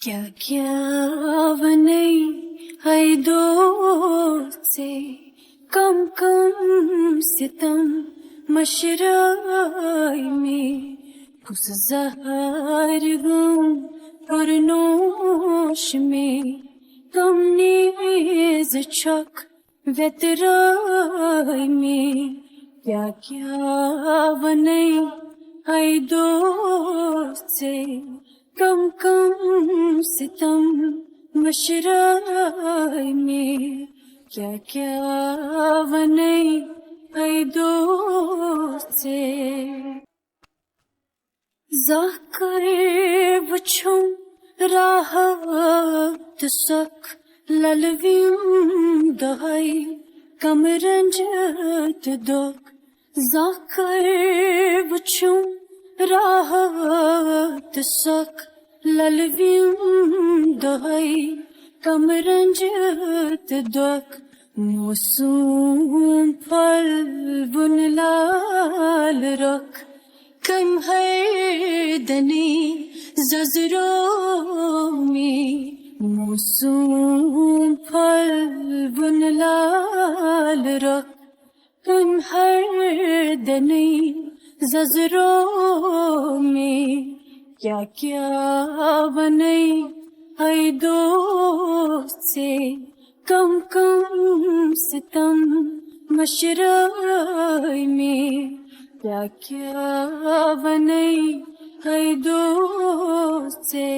کیا کیا بنئی ہے دوست سے کم کم ستم مشرائی میں اس زہر غم پرنوش میں تم نیز چھک ویترائی میں کیا کیا بنئی ہے دوست سے کم کم ستم مشرائی میں کیا کیا بنئی ہے دوست سے ذاکر وچھم راحت سک للویم دہائی کم رنجت دک ذاکر وچھم راحت سک للویم دہائی کم رنجت دک موسوم پھل بن لال رکھ کم ہے دنی ززروں میں موسوم پھل بن لال رکھ کم ہے دنی ززروں میں کیا کیا بنئی ہے دوست سے کم کم ستم مشرائی میں کیا کیا بنئی ہے دوست سے